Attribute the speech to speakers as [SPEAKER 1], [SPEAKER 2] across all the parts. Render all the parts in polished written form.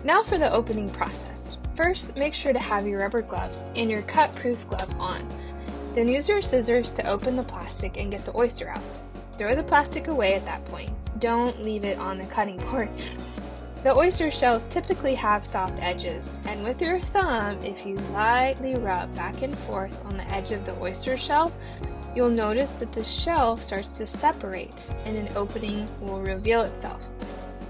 [SPEAKER 1] Now for the opening process. First, make sure to have your rubber gloves and your cut-proof glove on. Then use your scissors to open the plastic and get the oyster out. Throw the plastic away at that point. Don't leave it on the cutting board. The oyster shells typically have soft edges, and with your thumb, if you lightly rub back and forth on the edge of the oyster shell, you'll notice that the shell starts to separate and an opening will reveal itself.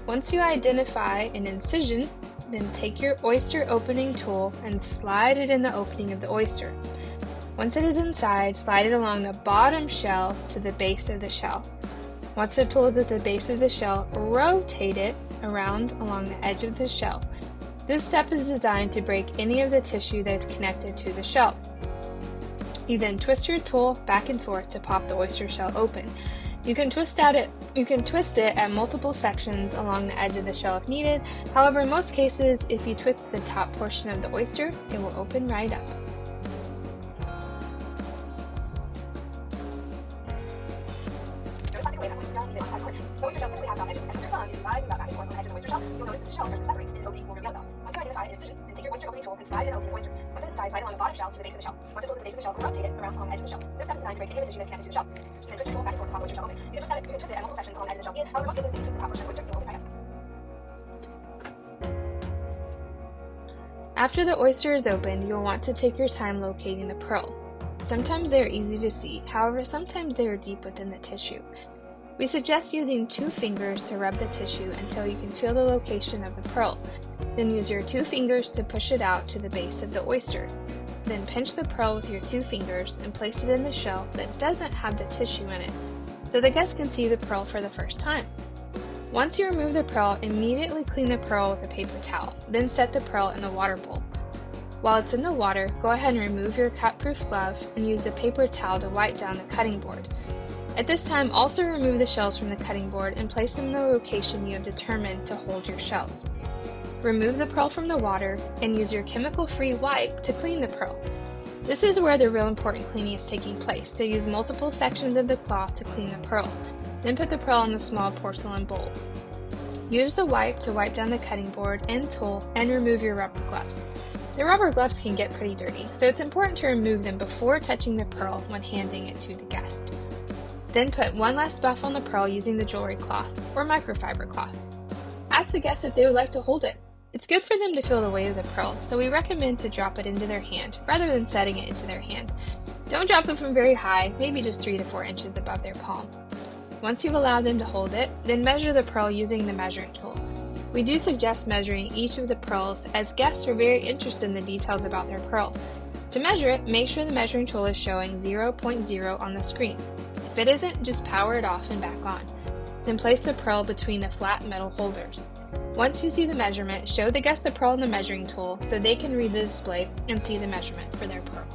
[SPEAKER 1] Once you identify an incision, then take your oyster opening tool and slide it in the opening of the oyster. Once it is inside, slide it along the bottom shell to the base of the shell. Once the tool is at the base of the shell, rotate it around along the edge of the shell. This step is designed to break any of the tissue that is connected to the shell. You then twist your tool back and forth to pop the oyster shell open. You can twist it at multiple sections along the edge of the shell if needed. However, in most cases, if you twist the top portion of the oyster, it will open right up.
[SPEAKER 2] The oyster shell simply has soft edges, and with your thumb, if you slide and rub back and forth on the edge of the oyster shell, you'll notice that the shell starts to separate and an opening will reveal itself. Once you identify an incision, then take your oyster opening tool and slide it in the opening oyster. Once it's inside, slide it along the bottom shell to the base of the shell. Once it goes to the base of the shell, rotate it around along the edge of the shell. This step is designed to break any incision that's connected to the shell. You can twist your tool back and forth to pop the oyster shell open. You can twist it at multiple sections along the edge of the shell. However, most cases, if you twist the top portion of the oyster, it will open right up.
[SPEAKER 1] After the oyster is opened, you'll want to take your time locating the pearl. Sometimes they are easy to see, however, sometimes they are deep within the tissue. We suggest using 2 fingers to rub the tissue until you can feel the location of the pearl. Then use your 2 fingers to push it out to the base of the oyster. Then pinch the pearl with your 2 fingers and place it in the shell that doesn't have the tissue in it, so the guest can see the pearl for the first time. Once you remove the pearl, immediately clean the pearl with a paper towel, then set the pearl in the water bowl. While it's in the water, go ahead and remove your cut-proof glove and use the paper towel to wipe down the cutting board. At this time, also remove the shells from the cutting board and place them in the location you have determined to hold your shells. Remove the pearl from the water and use your chemical-free wipe to clean the pearl. This is where the real important cleaning is taking place, so use multiple sections of the cloth to clean the pearl. Then put the pearl in the small porcelain bowl. Use the wipe to wipe down the cutting board and tool and remove your rubber gloves. The rubber gloves can get pretty dirty, so it's important to remove them before touching the pearl when handing it to the guest. Then put one last buff on the pearl using the jewelry cloth or microfiber cloth. Ask the guest if they would like to hold it. It's good for them to feel the weight of the pearl, so we recommend to drop it into their hand rather than setting it into their hand. Don't drop it from very high, maybe just 3 to 4 inches above their palm. Once you've allowed them to hold it, then measure the pearl using the measuring tool. We do suggest measuring each of the pearls as guests are very interested in the details about their pearl. To measure it, make sure the measuring tool is showing 0.0 on the screen. If it isn't, just power it off and back on. Then place the pearl between the flat metal holders. Once you see the measurement, show the guest the pearl in the measuring tool so they can read the display and see the measurement for their pearl.